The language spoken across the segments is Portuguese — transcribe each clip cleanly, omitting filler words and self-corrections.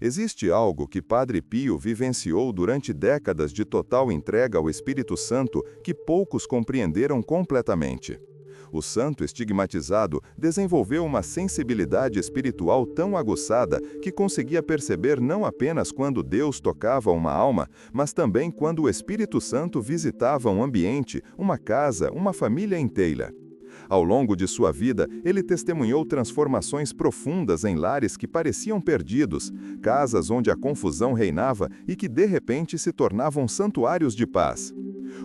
Existe algo que Padre Pio vivenciou durante décadas de total entrega ao Espírito Santo que poucos compreenderam completamente. O santo estigmatizado desenvolveu uma sensibilidade espiritual tão aguçada que conseguia perceber não apenas quando Deus tocava uma alma, mas também quando o Espírito Santo visitava um ambiente, uma casa, uma família inteira. Ao longo de sua vida, ele testemunhou transformações profundas em lares que pareciam perdidos, casas onde a confusão reinava e que de repente se tornavam santuários de paz.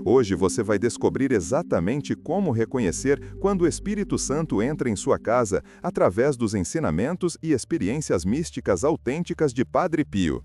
Hoje você vai descobrir exatamente como reconhecer quando o Espírito Santo entra em sua casa através dos ensinamentos e experiências místicas autênticas de Padre Pio.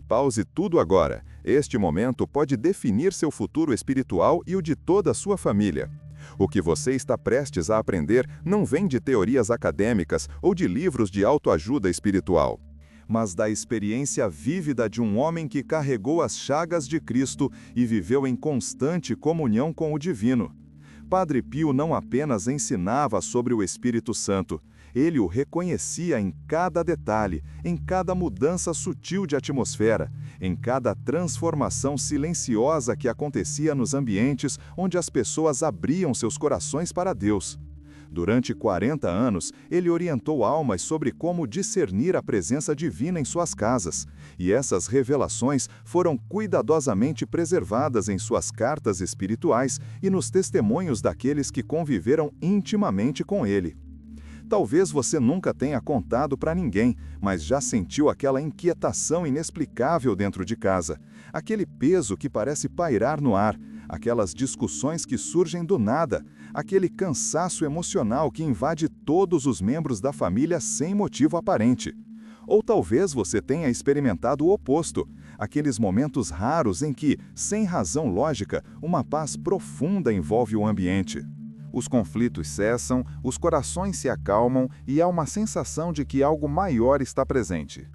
Pause tudo agora. Este momento pode definir seu futuro espiritual e o de toda a sua família. O que você está prestes a aprender não vem de teorias acadêmicas ou de livros de autoajuda espiritual, mas da experiência vívida de um homem que carregou as chagas de Cristo e viveu em constante comunhão com o divino. Padre Pio não apenas ensinava sobre o Espírito Santo, ele o reconhecia em cada detalhe, em cada mudança sutil de atmosfera, em cada transformação silenciosa que acontecia nos ambientes onde as pessoas abriam seus corações para Deus. Durante 40 anos, ele orientou almas sobre como discernir a presença divina em suas casas, e essas revelações foram cuidadosamente preservadas em suas cartas espirituais e nos testemunhos daqueles que conviveram intimamente com ele. Talvez você nunca tenha contado para ninguém, mas já sentiu aquela inquietação inexplicável dentro de casa, aquele peso que parece pairar no ar, aquelas discussões que surgem do nada, aquele cansaço emocional que invade todos os membros da família sem motivo aparente. Ou talvez você tenha experimentado o oposto, aqueles momentos raros em que, sem razão lógica, uma paz profunda envolve o ambiente. Os conflitos cessam, os corações se acalmam e há uma sensação de que algo maior está presente.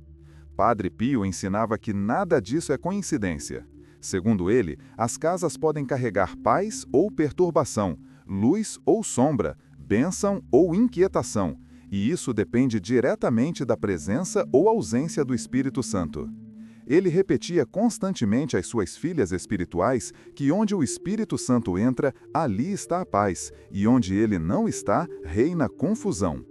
Padre Pio ensinava que nada disso é coincidência. Segundo ele, as casas podem carregar paz ou perturbação, luz ou sombra, bênção ou inquietação, e isso depende diretamente da presença ou ausência do Espírito Santo. Ele repetia constantemente às suas filhas espirituais que onde o Espírito Santo entra, ali está a paz, e onde ele não está, reina confusão.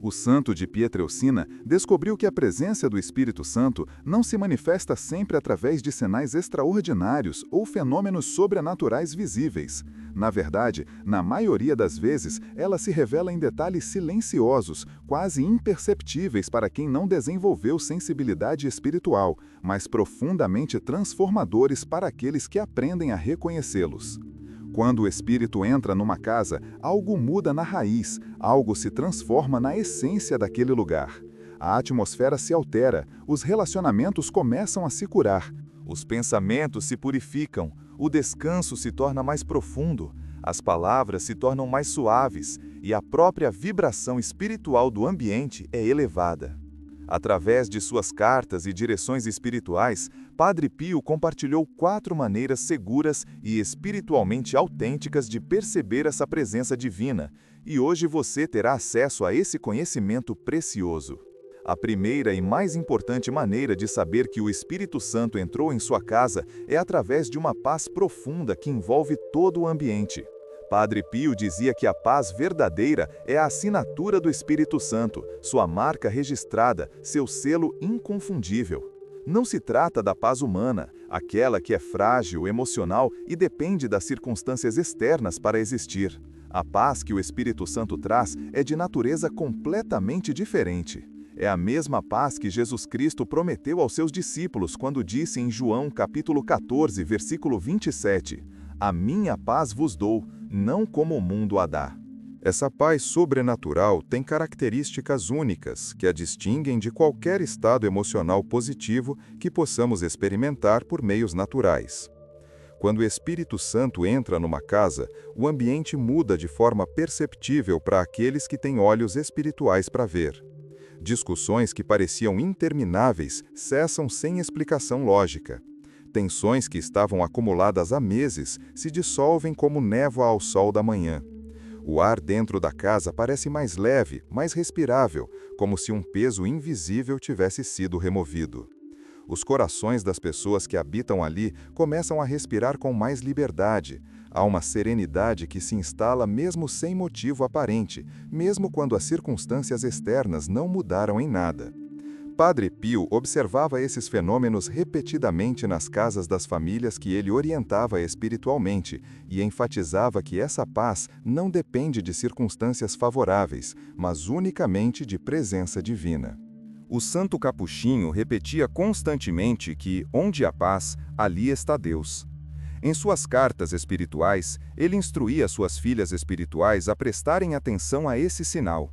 O santo de Pietrelcina descobriu que a presença do Espírito Santo não se manifesta sempre através de sinais extraordinários ou fenômenos sobrenaturais visíveis. Na verdade, na maioria das vezes, ela se revela em detalhes silenciosos, quase imperceptíveis para quem não desenvolveu sensibilidade espiritual, mas profundamente transformadores para aqueles que aprendem a reconhecê-los. Quando o Espírito entra numa casa, algo muda na raiz, algo se transforma na essência daquele lugar. A atmosfera se altera, os relacionamentos começam a se curar, os pensamentos se purificam, o descanso se torna mais profundo, as palavras se tornam mais suaves e a própria vibração espiritual do ambiente é elevada. Através de suas cartas e direções espirituais, Padre Pio compartilhou 4 maneiras seguras e espiritualmente autênticas de perceber essa presença divina, e hoje você terá acesso a esse conhecimento precioso. A primeira e mais importante maneira de saber que o Espírito Santo entrou em sua casa é através de uma paz profunda que envolve todo o ambiente. Padre Pio dizia que a paz verdadeira é a assinatura do Espírito Santo, sua marca registrada, seu selo inconfundível. Não se trata da paz humana, aquela que é frágil, emocional e depende das circunstâncias externas para existir. A paz que o Espírito Santo traz é de natureza completamente diferente. É a mesma paz que Jesus Cristo prometeu aos seus discípulos quando disse em João capítulo 14, versículo 27, "A minha paz vos dou, não como o mundo a dá." Essa paz sobrenatural tem características únicas que a distinguem de qualquer estado emocional positivo que possamos experimentar por meios naturais. Quando o Espírito Santo entra numa casa, o ambiente muda de forma perceptível para aqueles que têm olhos espirituais para ver. Discussões que pareciam intermináveis cessam sem explicação lógica. Tensões que estavam acumuladas há meses se dissolvem como névoa ao sol da manhã. O ar dentro da casa parece mais leve, mais respirável, como se um peso invisível tivesse sido removido. Os corações das pessoas que habitam ali começam a respirar com mais liberdade. Há uma serenidade que se instala mesmo sem motivo aparente, mesmo quando as circunstâncias externas não mudaram em nada. Padre Pio observava esses fenômenos repetidamente nas casas das famílias que ele orientava espiritualmente e enfatizava que essa paz não depende de circunstâncias favoráveis, mas unicamente de presença divina. O santo capuchinho repetia constantemente que, onde há paz, ali está Deus. Em suas cartas espirituais, ele instruía suas filhas espirituais a prestarem atenção a esse sinal.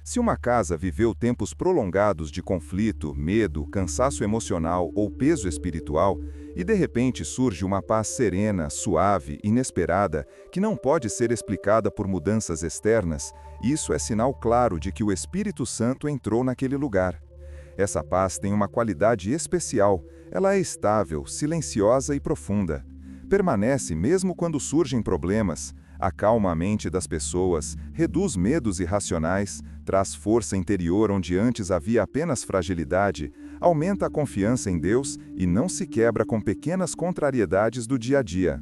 Se uma casa viveu tempos prolongados de conflito, medo, cansaço emocional ou peso espiritual, e de repente surge uma paz serena, suave, inesperada, que não pode ser explicada por mudanças externas, isso é sinal claro de que o Espírito Santo entrou naquele lugar. Essa paz tem uma qualidade especial, ela é estável, silenciosa e profunda. Permanece mesmo quando surgem problemas, acalma a mente das pessoas, reduz medos irracionais, traz força interior onde antes havia apenas fragilidade, aumenta a confiança em Deus e não se quebra com pequenas contrariedades do dia a dia.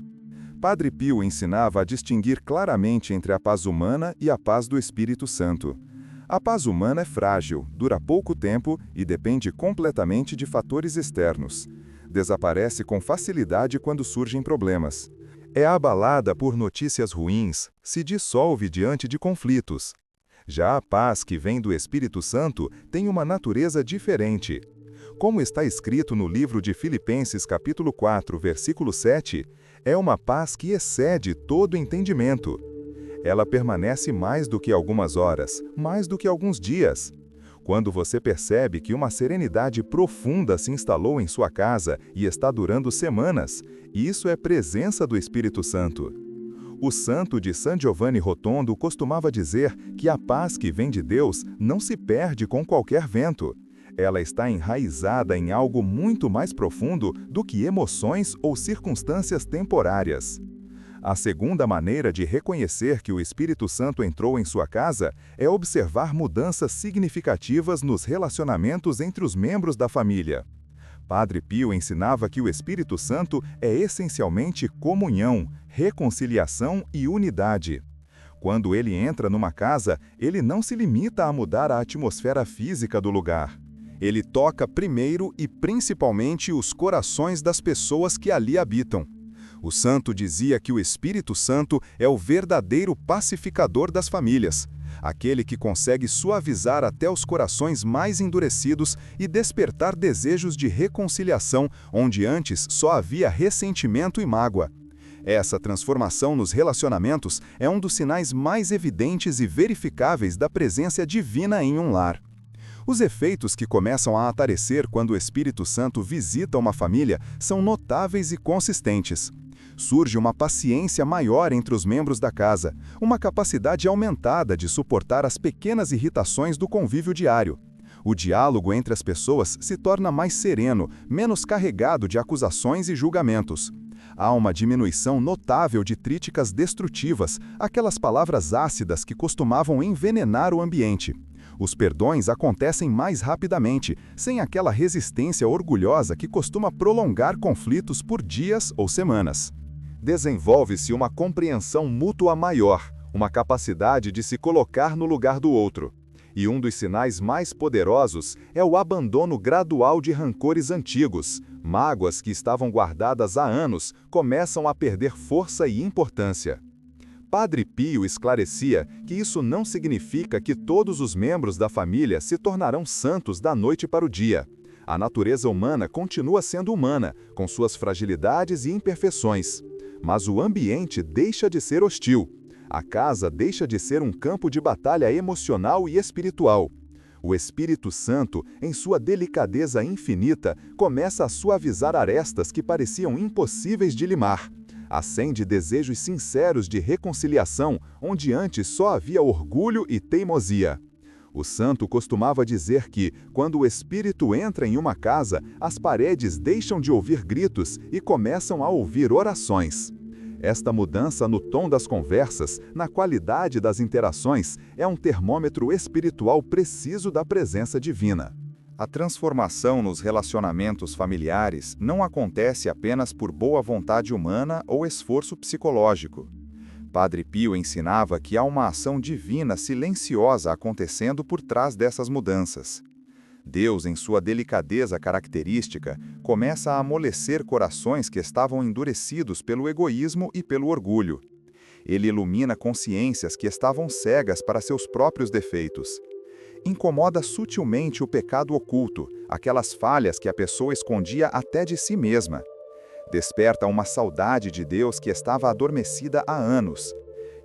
Padre Pio ensinava a distinguir claramente entre a paz humana e a paz do Espírito Santo. A paz humana é frágil, dura pouco tempo e depende completamente de fatores externos. Desaparece com facilidade quando surgem problemas. É abalada por notícias ruins, se dissolve diante de conflitos. Já a paz que vem do Espírito Santo tem uma natureza diferente. Como está escrito no livro de Filipenses capítulo 4, versículo 7, é uma paz que excede todo entendimento. Ela permanece mais do que algumas horas, mais do que alguns dias. Quando você percebe que uma serenidade profunda se instalou em sua casa e está durando semanas, isso é presença do Espírito Santo. O santo de San Giovanni Rotondo costumava dizer que a paz que vem de Deus não se perde com qualquer vento. Ela está enraizada em algo muito mais profundo do que emoções ou circunstâncias temporárias. A segunda maneira de reconhecer que o Espírito Santo entrou em sua casa é observar mudanças significativas nos relacionamentos entre os membros da família. Padre Pio ensinava que o Espírito Santo é essencialmente comunhão, reconciliação e unidade. Quando ele entra numa casa, ele não se limita a mudar a atmosfera física do lugar. Ele toca primeiro e principalmente os corações das pessoas que ali habitam. O santo dizia que o Espírito Santo é o verdadeiro pacificador das famílias, aquele que consegue suavizar até os corações mais endurecidos e despertar desejos de reconciliação onde antes só havia ressentimento e mágoa. Essa transformação nos relacionamentos é um dos sinais mais evidentes e verificáveis da presença divina em um lar. Os efeitos que começam a aparecer quando o Espírito Santo visita uma família são notáveis e consistentes. Surge uma paciência maior entre os membros da casa, uma capacidade aumentada de suportar as pequenas irritações do convívio diário. O diálogo entre as pessoas se torna mais sereno, menos carregado de acusações e julgamentos. Há uma diminuição notável de críticas destrutivas, aquelas palavras ácidas que costumavam envenenar o ambiente. Os perdões acontecem mais rapidamente, sem aquela resistência orgulhosa que costuma prolongar conflitos por dias ou semanas. Desenvolve-se uma compreensão mútua maior, uma capacidade de se colocar no lugar do outro. E um dos sinais mais poderosos é o abandono gradual de rancores antigos. Mágoas que estavam guardadas há anos começam a perder força e importância. Padre Pio esclarecia que isso não significa que todos os membros da família se tornarão santos da noite para o dia. A natureza humana continua sendo humana, com suas fragilidades e imperfeições. Mas o ambiente deixa de ser hostil. A casa deixa de ser um campo de batalha emocional e espiritual. O Espírito Santo, em sua delicadeza infinita, começa a suavizar arestas que pareciam impossíveis de limar. Acende desejos sinceros de reconciliação, onde antes só havia orgulho e teimosia. O santo costumava dizer que, quando o Espírito entra em uma casa, as paredes deixam de ouvir gritos e começam a ouvir orações. Esta mudança no tom das conversas, na qualidade das interações, é um termômetro espiritual preciso da presença divina. A transformação nos relacionamentos familiares não acontece apenas por boa vontade humana ou esforço psicológico. Padre Pio ensinava que há uma ação divina silenciosa acontecendo por trás dessas mudanças. Deus, em sua delicadeza característica, começa a amolecer corações que estavam endurecidos pelo egoísmo e pelo orgulho. Ele ilumina consciências que estavam cegas para seus próprios defeitos. Incomoda sutilmente o pecado oculto, aquelas falhas que a pessoa escondia até de si mesma. Desperta uma saudade de Deus que estava adormecida há anos,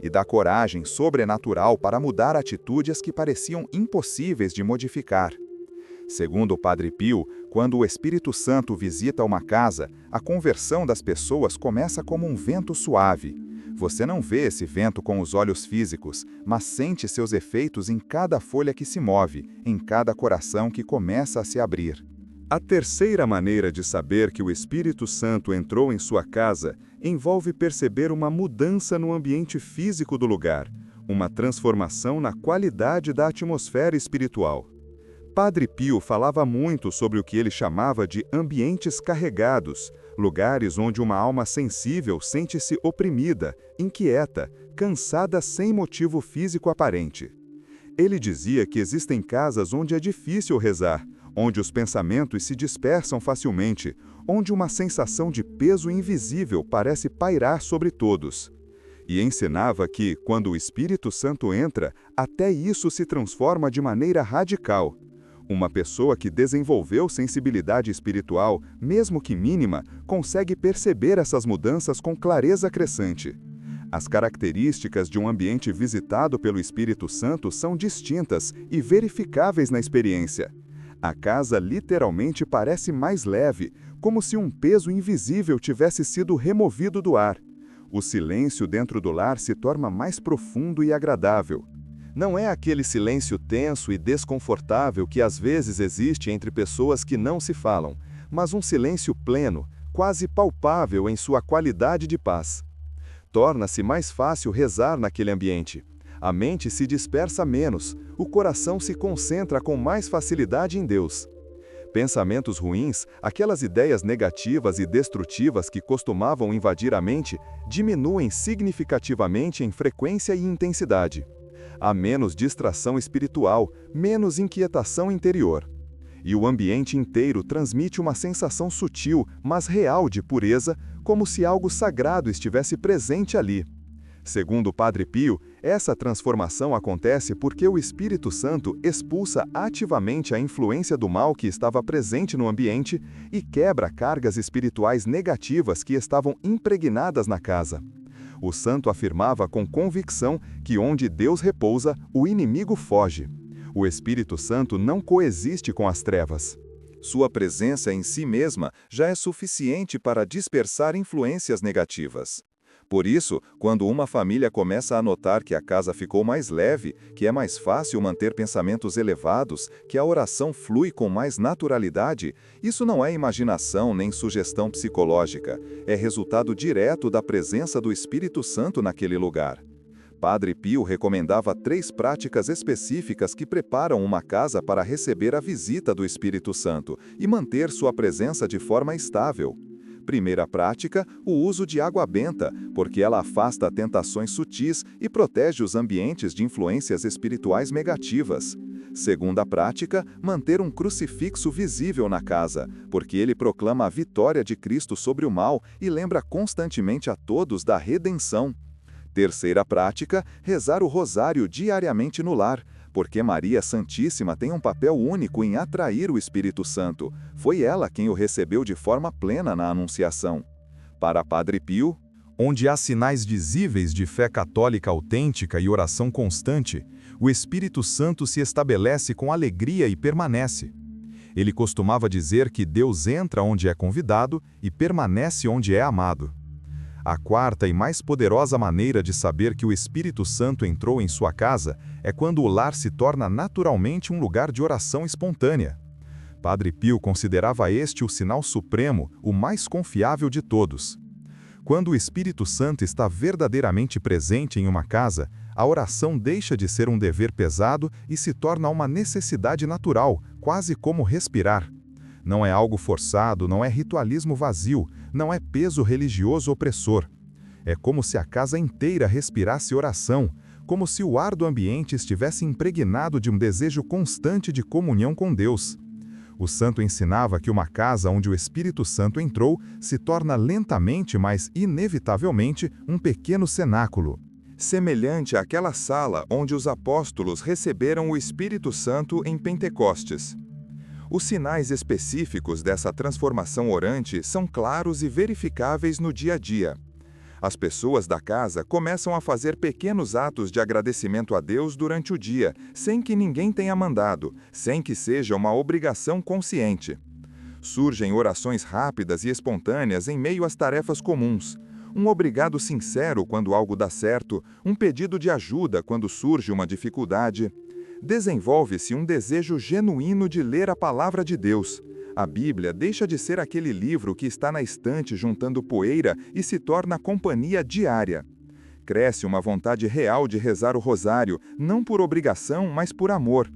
e dá coragem sobrenatural para mudar atitudes que pareciam impossíveis de modificar. Segundo o Padre Pio, quando o Espírito Santo visita uma casa, a conversão das pessoas começa como um vento suave. Você não vê esse vento com os olhos físicos, mas sente seus efeitos em cada folha que se move, em cada coração que começa a se abrir. A terceira maneira de saber que o Espírito Santo entrou em sua casa envolve perceber uma mudança no ambiente físico do lugar, uma transformação na qualidade da atmosfera espiritual. Padre Pio falava muito sobre o que ele chamava de ambientes carregados, lugares onde uma alma sensível sente-se oprimida, inquieta, cansada sem motivo físico aparente. Ele dizia que existem casas onde é difícil rezar, onde os pensamentos se dispersam facilmente, onde uma sensação de peso invisível parece pairar sobre todos. E ensinava que, quando o Espírito Santo entra, até isso se transforma de maneira radical. Uma pessoa que desenvolveu sensibilidade espiritual, mesmo que mínima, consegue perceber essas mudanças com clareza crescente. As características de um ambiente visitado pelo Espírito Santo são distintas e verificáveis na experiência. A casa literalmente parece mais leve, como se um peso invisível tivesse sido removido do ar. O silêncio dentro do lar se torna mais profundo e agradável. Não é aquele silêncio tenso e desconfortável que às vezes existe entre pessoas que não se falam, mas um silêncio pleno, quase palpável em sua qualidade de paz. Torna-se mais fácil rezar naquele ambiente. A mente se dispersa menos, o coração se concentra com mais facilidade em Deus. Pensamentos ruins, aquelas ideias negativas e destrutivas que costumavam invadir a mente, diminuem significativamente em frequência e intensidade. Há menos distração espiritual, menos inquietação interior. E o ambiente inteiro transmite uma sensação sutil, mas real de pureza, como se algo sagrado estivesse presente ali. Segundo o Padre Pio, essa transformação acontece porque o Espírito Santo expulsa ativamente a influência do mal que estava presente no ambiente e quebra cargas espirituais negativas que estavam impregnadas na casa. O santo afirmava com convicção que onde Deus repousa, o inimigo foge. O Espírito Santo não coexiste com as trevas. Sua presença em si mesma já é suficiente para dispersar influências negativas. Por isso, quando uma família começa a notar que a casa ficou mais leve, que é mais fácil manter pensamentos elevados, que a oração flui com mais naturalidade, isso não é imaginação nem sugestão psicológica, é resultado direto da presença do Espírito Santo naquele lugar. Padre Pio recomendava 3 práticas específicas que preparam uma casa para receber a visita do Espírito Santo e manter sua presença de forma estável. Primeira prática, o uso de água benta, porque ela afasta tentações sutis e protege os ambientes de influências espirituais negativas. Segunda prática, manter um crucifixo visível na casa, porque ele proclama a vitória de Cristo sobre o mal e lembra constantemente a todos da redenção. Terceira prática, rezar o rosário diariamente no lar, porque Maria Santíssima tem um papel único em atrair o Espírito Santo. Foi ela quem o recebeu de forma plena na Anunciação. Para Padre Pio, onde há sinais visíveis de fé católica autêntica e oração constante, o Espírito Santo se estabelece com alegria e permanece. Ele costumava dizer que Deus entra onde é convidado e permanece onde é amado. A quarta e mais poderosa maneira de saber que o Espírito Santo entrou em sua casa é quando o lar se torna naturalmente um lugar de oração espontânea. Padre Pio considerava este o sinal supremo, o mais confiável de todos. Quando o Espírito Santo está verdadeiramente presente em uma casa, a oração deixa de ser um dever pesado e se torna uma necessidade natural, quase como respirar. Não é algo forçado, não é ritualismo vazio, não é peso religioso opressor. É como se a casa inteira respirasse oração, como se o ar do ambiente estivesse impregnado de um desejo constante de comunhão com Deus. O santo ensinava que uma casa onde o Espírito Santo entrou se torna lentamente, mas inevitavelmente, um pequeno cenáculo, semelhante àquela sala onde os apóstolos receberam o Espírito Santo em Pentecostes. Os sinais específicos dessa transformação orante são claros e verificáveis no dia a dia. As pessoas da casa começam a fazer pequenos atos de agradecimento a Deus durante o dia, sem que ninguém tenha mandado, sem que seja uma obrigação consciente. Surgem orações rápidas e espontâneas em meio às tarefas comuns. Um obrigado sincero quando algo dá certo, um pedido de ajuda quando surge uma dificuldade. Desenvolve-se um desejo genuíno de ler a palavra de Deus. A Bíblia deixa de ser aquele livro que está na estante juntando poeira e se torna companhia diária. Cresce uma vontade real de rezar o rosário, não por obrigação, mas por amor.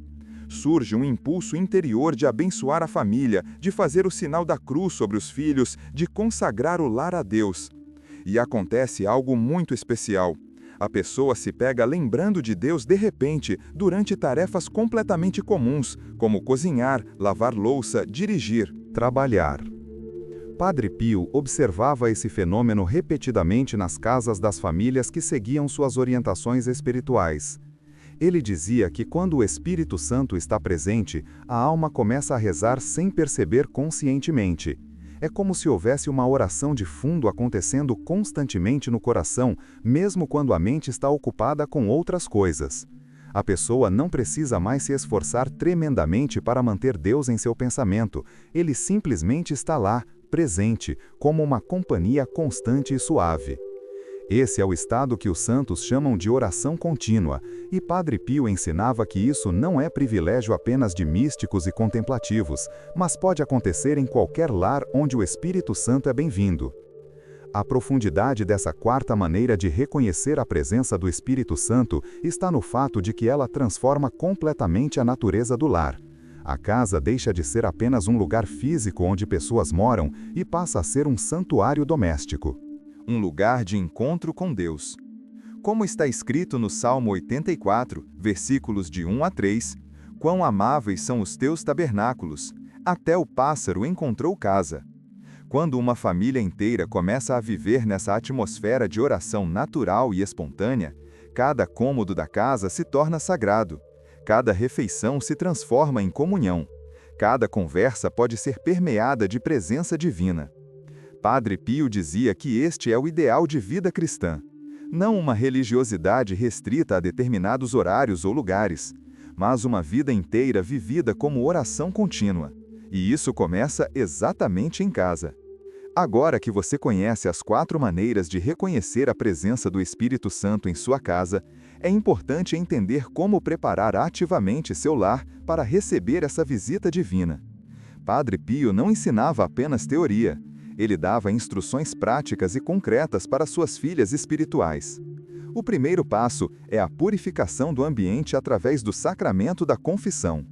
Surge um impulso interior de abençoar a família, de fazer o sinal da cruz sobre os filhos, de consagrar o lar a Deus. E acontece algo muito especial. A pessoa se pega lembrando de Deus de repente, durante tarefas completamente comuns, como cozinhar, lavar louça, dirigir, trabalhar. Padre Pio observava esse fenômeno repetidamente nas casas das famílias que seguiam suas orientações espirituais. Ele dizia que quando o Espírito Santo está presente, a alma começa a rezar sem perceber conscientemente. É como se houvesse uma oração de fundo acontecendo constantemente no coração, mesmo quando a mente está ocupada com outras coisas. A pessoa não precisa mais se esforçar tremendamente para manter Deus em seu pensamento. Ele simplesmente está lá, presente, como uma companhia constante e suave. Esse é o estado que os santos chamam de oração contínua, e Padre Pio ensinava que isso não é privilégio apenas de místicos e contemplativos, mas pode acontecer em qualquer lar onde o Espírito Santo é bem-vindo. A profundidade dessa quarta maneira de reconhecer a presença do Espírito Santo está no fato de que ela transforma completamente a natureza do lar. A casa deixa de ser apenas um lugar físico onde pessoas moram e passa a ser um santuário doméstico. Um lugar de encontro com Deus. Como está escrito no Salmo 84, versículos de 1 a 3, quão amáveis são os teus tabernáculos, até o pássaro encontrou casa. Quando uma família inteira começa a viver nessa atmosfera de oração natural e espontânea, cada cômodo da casa se torna sagrado, cada refeição se transforma em comunhão, cada conversa pode ser permeada de presença divina. Padre Pio dizia que este é o ideal de vida cristã. Não uma religiosidade restrita a determinados horários ou lugares, mas uma vida inteira vivida como oração contínua. E isso começa exatamente em casa. Agora que você conhece as 4 maneiras de reconhecer a presença do Espírito Santo em sua casa, é importante entender como preparar ativamente seu lar para receber essa visita divina. Padre Pio não ensinava apenas teoria. Ele dava instruções práticas e concretas para suas filhas espirituais. O primeiro passo é a purificação do ambiente através do sacramento da confissão.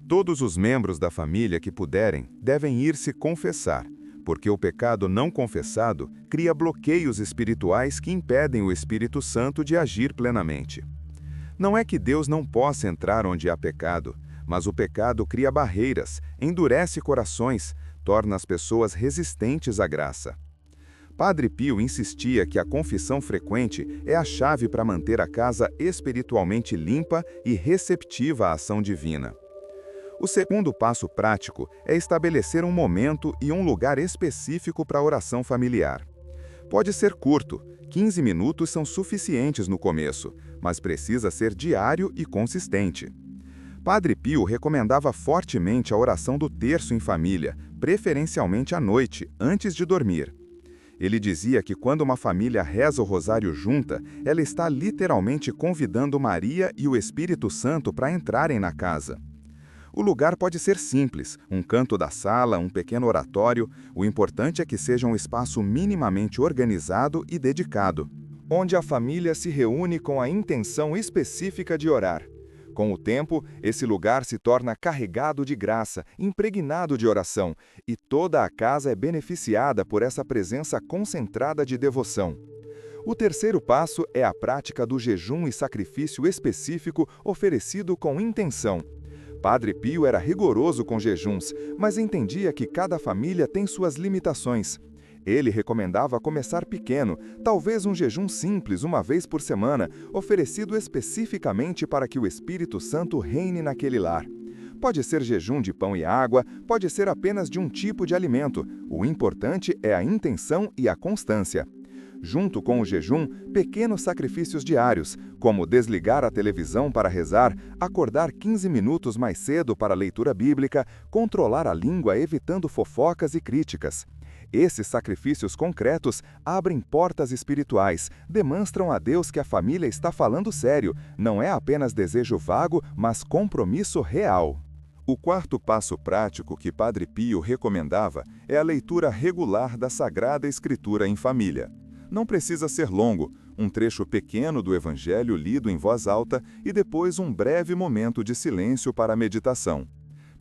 Todos os membros da família que puderem devem ir se confessar, porque o pecado não confessado cria bloqueios espirituais que impedem o Espírito Santo de agir plenamente. Não é que Deus não possa entrar onde há pecado, mas o pecado cria barreiras, endurece corações, torna as pessoas resistentes à graça. Padre Pio insistia que a confissão frequente é a chave para manter a casa espiritualmente limpa e receptiva à ação divina. O segundo passo prático é estabelecer um momento e um lugar específico para a oração familiar. Pode ser curto, 15 minutos são suficientes no começo, mas precisa ser diário e consistente. Padre Pio recomendava fortemente a oração do terço em família, preferencialmente à noite, antes de dormir. Ele dizia que quando uma família reza o rosário junta, ela está literalmente convidando Maria e o Espírito Santo para entrarem na casa. O lugar pode ser simples, um canto da sala, um pequeno oratório. O importante é que seja um espaço minimamente organizado e dedicado, onde a família se reúne com a intenção específica de orar. Com o tempo, esse lugar se torna carregado de graça, impregnado de oração, e toda a casa é beneficiada por essa presença concentrada de devoção. O terceiro passo é a prática do jejum e sacrifício específico oferecido com intenção. Padre Pio era rigoroso com jejuns, mas entendia que cada família tem suas limitações. Ele recomendava começar pequeno, talvez um jejum simples uma vez por semana, oferecido especificamente para que o Espírito Santo reine naquele lar. Pode ser jejum de pão e água, pode ser apenas de um tipo de alimento. O importante é a intenção e a constância. Junto com o jejum, pequenos sacrifícios diários, como desligar a televisão para rezar, acordar 15 minutos mais cedo para a leitura bíblica, controlar a língua evitando fofocas e críticas. Esses sacrifícios concretos abrem portas espirituais, demonstram a Deus que a família está falando sério, não é apenas desejo vago, mas compromisso real. O quarto passo prático que Padre Pio recomendava é a leitura regular da Sagrada Escritura em família. Não precisa ser longo, um trecho pequeno do Evangelho lido em voz alta e depois um breve momento de silêncio para a meditação.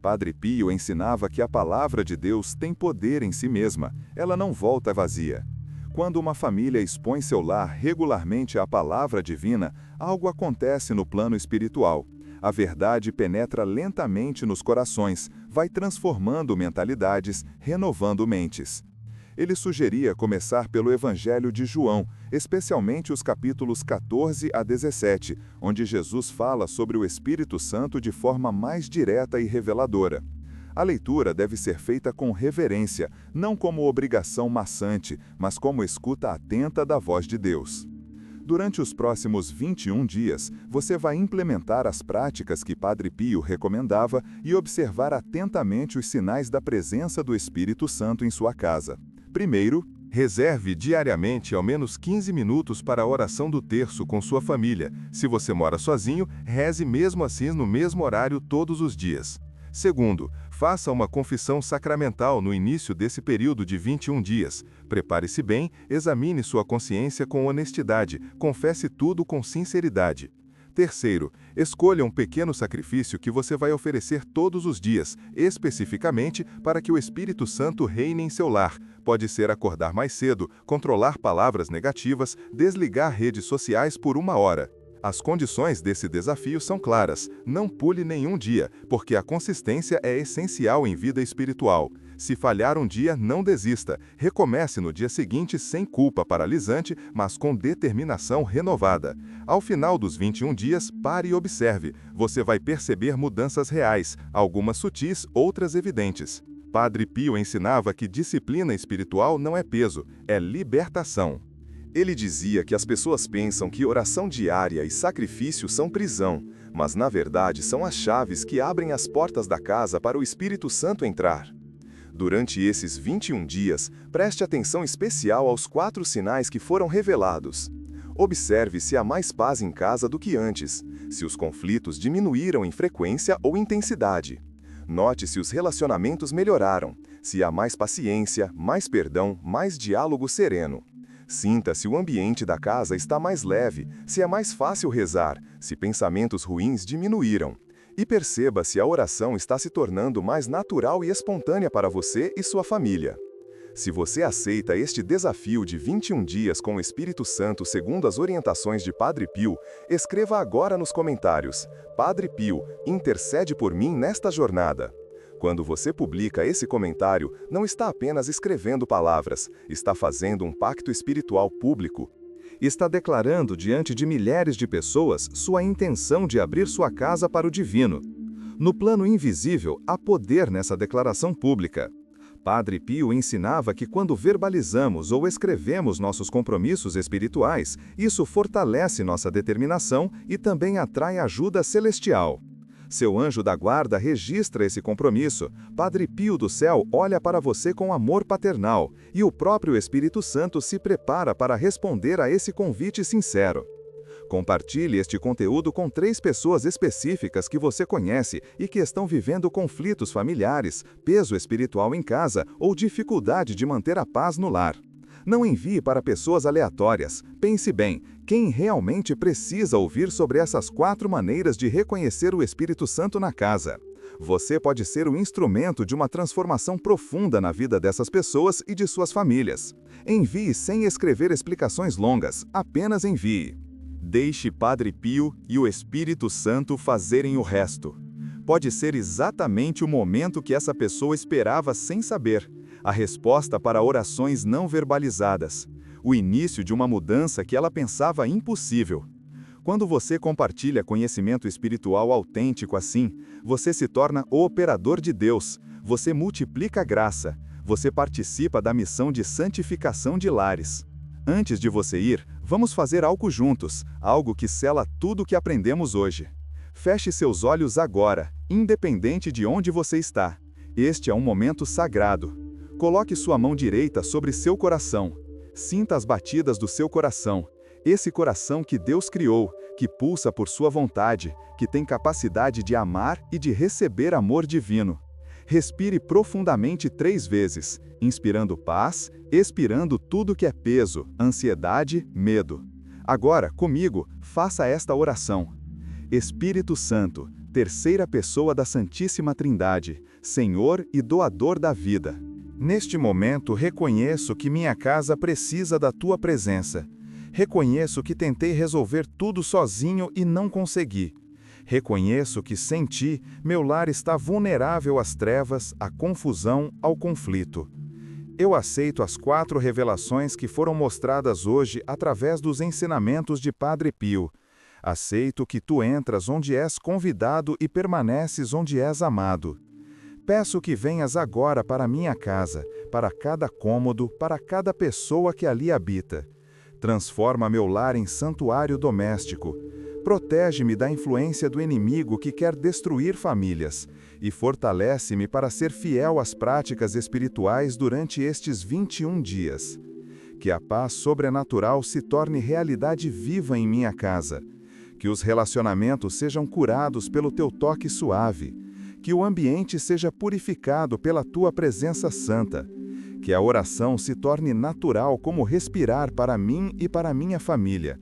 Padre Pio ensinava que a palavra de Deus tem poder em si mesma, ela não volta vazia. Quando uma família expõe seu lar regularmente à palavra divina, algo acontece no plano espiritual. A verdade penetra lentamente nos corações, vai transformando mentalidades, renovando mentes. Ele sugeria começar pelo Evangelho de João, especialmente os capítulos 14 a 17, onde Jesus fala sobre o Espírito Santo de forma mais direta e reveladora. A leitura deve ser feita com reverência, não como obrigação maçante, mas como escuta atenta da voz de Deus. Durante os próximos 21 dias, você vai implementar as práticas que Padre Pio recomendava e observar atentamente os sinais da presença do Espírito Santo em sua casa. Primeiro, reserve diariamente ao menos 15 minutos para a oração do terço com sua família. Se você mora sozinho, reze mesmo assim no mesmo horário todos os dias. Segundo, faça uma confissão sacramental no início desse período de 21 dias. Prepare-se bem, examine sua consciência com honestidade, confesse tudo com sinceridade. Terceiro, escolha um pequeno sacrifício que você vai oferecer todos os dias, especificamente para que o Espírito Santo reine em seu lar. Pode ser acordar mais cedo, controlar palavras negativas, desligar redes sociais por 1 hora. As condições desse desafio são claras. Não pule nenhum dia, porque a consistência é essencial em vida espiritual. Se falhar um dia, não desista. Recomece no dia seguinte sem culpa paralisante, mas com determinação renovada. Ao final dos 21 dias, pare e observe. Você vai perceber mudanças reais, algumas sutis, outras evidentes. Padre Pio ensinava que disciplina espiritual não é peso, é libertação. Ele dizia que as pessoas pensam que oração diária e sacrifício são prisão, mas na verdade são as chaves que abrem as portas da casa para o Espírito Santo entrar. Durante esses 21 dias, preste atenção especial aos 4 sinais que foram revelados. Observe se há mais paz em casa do que antes, se os conflitos diminuíram em frequência ou intensidade. Note se os relacionamentos melhoraram, se há mais paciência, mais perdão, mais diálogo sereno. Sinta se o ambiente da casa está mais leve, se é mais fácil rezar, se pensamentos ruins diminuíram. E perceba se a oração está se tornando mais natural e espontânea para você e sua família. Se você aceita este desafio de 21 dias com o Espírito Santo segundo as orientações de Padre Pio, escreva agora nos comentários: Padre Pio, intercede por mim nesta jornada. Quando você publica esse comentário, não está apenas escrevendo palavras, está fazendo um pacto espiritual público. Está declarando diante de milhares de pessoas sua intenção de abrir sua casa para o divino. No plano invisível, há poder nessa declaração pública. Padre Pio ensinava que quando verbalizamos ou escrevemos nossos compromissos espirituais, isso fortalece nossa determinação e também atrai ajuda celestial. Seu anjo da guarda registra esse compromisso. Padre Pio do céu olha para você com amor paternal, e o próprio Espírito Santo se prepara para responder a esse convite sincero. Compartilhe este conteúdo com 3 pessoas específicas que você conhece e que estão vivendo conflitos familiares, peso espiritual em casa ou dificuldade de manter a paz no lar. Não envie para pessoas aleatórias. Pense bem, quem realmente precisa ouvir sobre essas 4 maneiras de reconhecer o Espírito Santo na casa. Você pode ser o instrumento de uma transformação profunda na vida dessas pessoas e de suas famílias. Envie sem escrever explicações longas, apenas envie. Deixe Padre Pio e o Espírito Santo fazerem o resto. Pode ser exatamente o momento que essa pessoa esperava sem saber. A resposta para orações não verbalizadas. O início de uma mudança que ela pensava impossível. Quando você compartilha conhecimento espiritual autêntico assim, você se torna o operador de Deus, você multiplica a graça, você participa da missão de santificação de lares. Antes de você ir, vamos fazer algo juntos, algo que sela tudo o que aprendemos hoje. Feche seus olhos agora, independente de onde você está. Este é um momento sagrado. Coloque sua mão direita sobre seu coração. Sinta as batidas do seu coração. Esse coração que Deus criou, que pulsa por sua vontade, que tem capacidade de amar e de receber amor divino. Respire profundamente 3 vezes, inspirando paz, expirando tudo que é peso, ansiedade, medo. Agora, comigo, faça esta oração. Espírito Santo, terceira pessoa da Santíssima Trindade, Senhor e doador da vida. Neste momento, reconheço que minha casa precisa da tua presença. Reconheço que tentei resolver tudo sozinho e não consegui. Reconheço que sem ti, meu lar está vulnerável às trevas, à confusão, ao conflito. Eu aceito as 4 revelações que foram mostradas hoje através dos ensinamentos de Padre Pio. Aceito que tu entras onde és convidado e permaneces onde és amado. Peço que venhas agora para minha casa, para cada cômodo, para cada pessoa que ali habita. Transforma meu lar em santuário doméstico. Protege-me da influência do inimigo que quer destruir famílias e fortalece-me para ser fiel às práticas espirituais durante estes 21 dias. Que a paz sobrenatural se torne realidade viva em minha casa. Que os relacionamentos sejam curados pelo teu toque suave. Que o ambiente seja purificado pela tua presença santa. Que a oração se torne natural como respirar para mim e para minha família.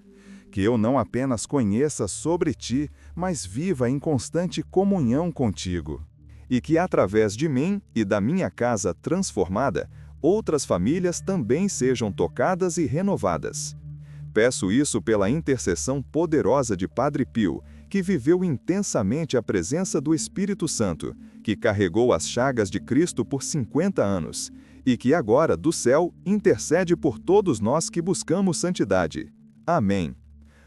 Que eu não apenas conheça sobre ti, mas viva em constante comunhão contigo. E que através de mim e da minha casa transformada, outras famílias também sejam tocadas e renovadas. Peço isso pela intercessão poderosa de Padre Pio, que viveu intensamente a presença do Espírito Santo, que carregou as chagas de Cristo por 50 anos, e que agora, do céu, intercede por todos nós que buscamos santidade. Amém.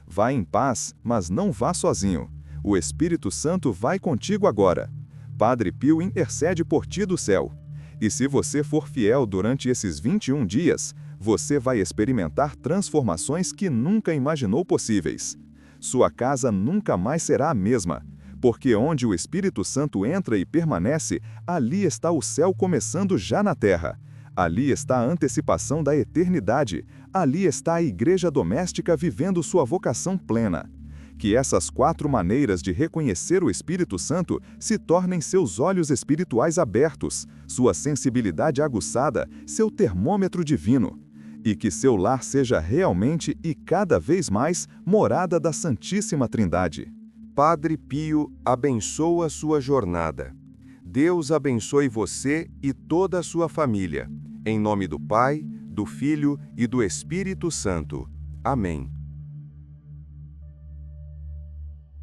Vá em paz, mas não vá sozinho. O Espírito Santo vai contigo agora. Padre Pio intercede por ti do céu. E se você for fiel durante esses 21 dias, você vai experimentar transformações que nunca imaginou possíveis. Sua casa nunca mais será a mesma, porque onde o Espírito Santo entra e permanece, ali está o céu começando já na terra. Ali está a antecipação da eternidade. Ali está a igreja doméstica vivendo sua vocação plena. Que essas 4 maneiras de reconhecer o Espírito Santo se tornem seus olhos espirituais abertos, sua sensibilidade aguçada, seu termômetro divino. E que seu lar seja realmente e cada vez mais morada da Santíssima Trindade. Padre Pio abençoa sua jornada. Deus abençoe você e toda a sua família. Em nome do Pai, do Filho e do Espírito Santo. Amém.